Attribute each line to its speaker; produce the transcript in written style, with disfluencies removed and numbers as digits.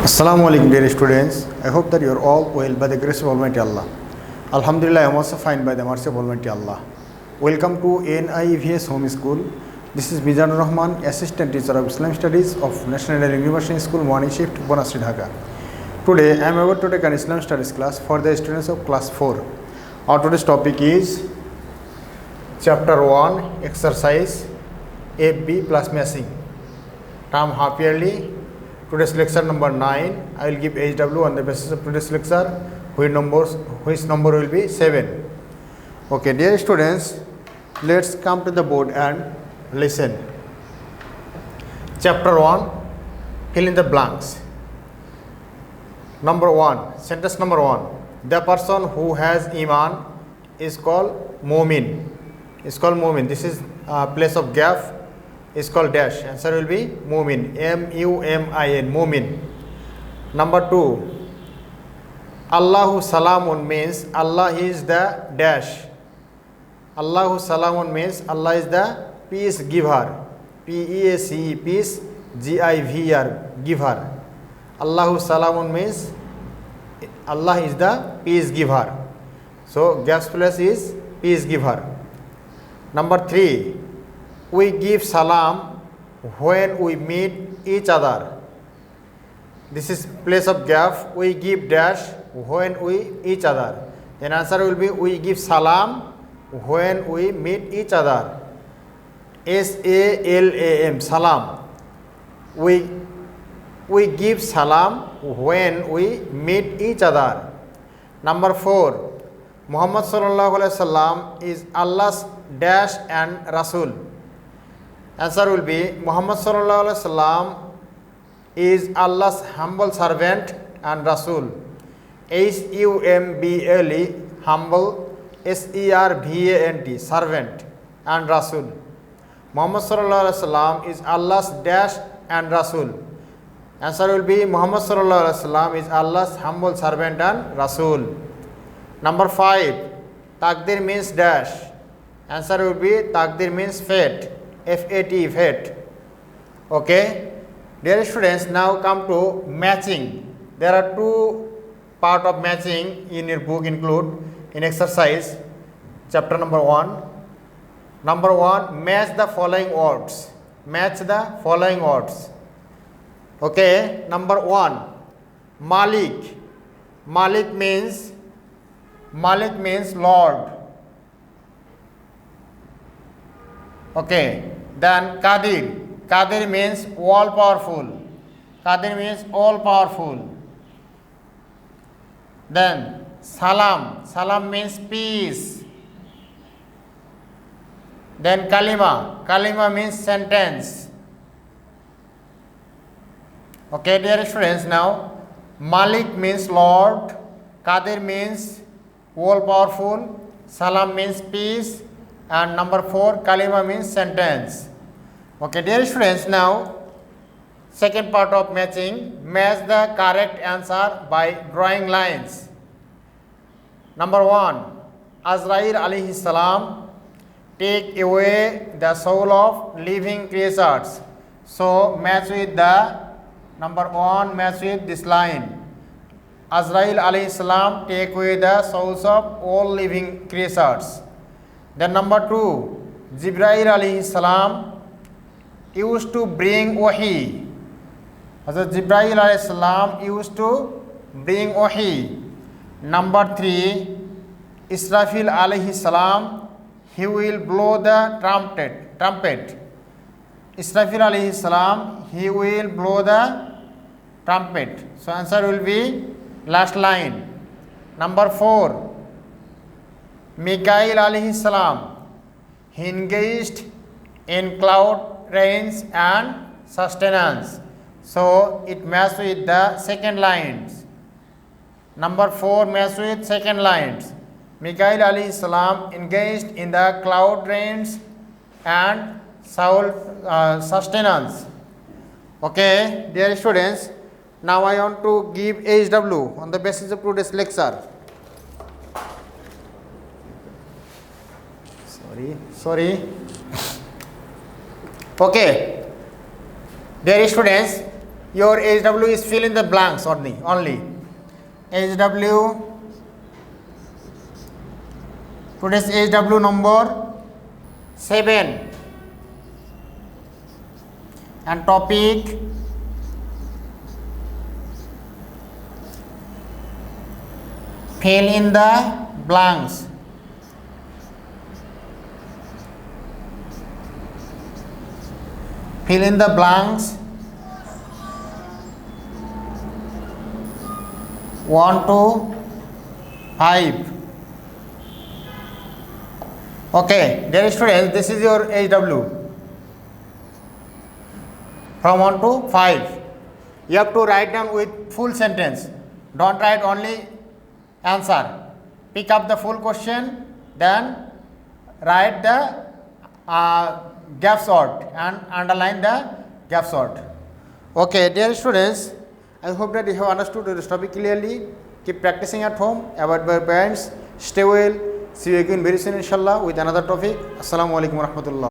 Speaker 1: Assalamu alaikum dear students. I hope that you are all well by the grace of Almighty Allah. Alhamdulillah, I am also fine by the mercy of Almighty Allah. Welcome to NIVS Home School. This is Mizanur Rahman, Assistant Teacher of Islam Studies of National University School, Morning Shift, Bonasri, Dhaka. Today I am about to take an Islam Studies class for the students of class 4. Our today's topic is Chapter 1, Exercise B+Matching. Term half yearly. Today's lecture number 9. I will give HW on the basis of today's lecture, which number will be 7. Okay, dear students, let's come to the board and listen. Chapter 1, fill in the blanks. Number 1, sentence number 1. The person who has Iman is called Mu'min. Is called Mu'min. This is place of gap. Is called dash. Answer will be Mu'min. M-U-M-I-N. Mu'min. Number 2. Allahu Salamun means Allah is the dash. Allahu Salamun means Allah is the peace giver. P-E-A-C-E, peace, G-I-V-R, giver. Allahu Salamun means Allah is the peace giver. So gap's place is peace giver. Number 3. We give salam when we meet each other. This is place of gap. We give dash when we each other. Then answer will be we give salam when we meet each other. S-A-L-A-M, salam. We give salam when we meet each other. Number 4. Muhammad sallallahu alaihi wasallam is Allah's dash and Rasul. Answer will be Muhammad sallallahu alaihi wasallam is Allah's humble servant and Rasul. H-U-M-B-L-E, humble, S-E-R-V-A-N-T, servant and Rasul. Muhammad sallallahu alaihi wasallam is Allah's dash and Rasul. Answer will be Muhammad sallallahu alaihi wasallam is Allah's humble servant and Rasul. Number 5. Taqdir means dash. Answer will be Taqdir means fate. F-A-T, fate. Okay. Dear students, now come to matching. There are two parts of matching in your book include in exercise chapter number 1. Number 1, match the following words. Match the following words. Okay. Number 1, Malik. Malik means Lord. Okay. Then Qadir. Qadir means all powerful. Qadir means all powerful. Then Salam. Salam means peace. Then Kalima. Kalima means sentence. Okay, dear students, now Malik means Lord. Qadir means all powerful. Salam means peace. And number 4, Kalima means sentence. Okay, dear students, now second part of matching. Match the correct answer by drawing lines. Number 1, Azrail alayhi salam take away the soul of living creatures. So match with the number 1, match with this line. Azrail alayhi salam take away the souls of all living creatures. Then number 2, Jibreel alayhi salam used to bring wahi. Hazrat Jibreel alayhi salam used to bring wahi. Number 3, Israfil alayhi salam, he will blow the trumpet. Israfil alayhi salam, he will blow the trumpet. So answer will be last line. Number 4, Mikail alayhi salam, he engaged in cloud rains and sustenance. So it matches with the second lines. Number 4 matches with second lines. Mikail alayhi salam engaged in the cloud rains and sustenance. Okay, dear students, now I want to give HW on the basis of today's lecture. Sorry. Okay, dear students, your HW is fill in the blanks only. HW, today's HW number 7 and topic fill in the blanks. Fill in the blanks 1 to 5. Okay, dear students, this is your HW from 1 to 5. You have to write down with full sentence. Don't write only answer. Pick up the full question, then write the gap sort and underline the gap sort. Okay, dear students, I hope that you have understood this topic clearly. Keep practicing at home. Avoid by parents. Stay well. See you again very soon, inshallah, with another topic. Assalamu alaikum wa rahmatullah.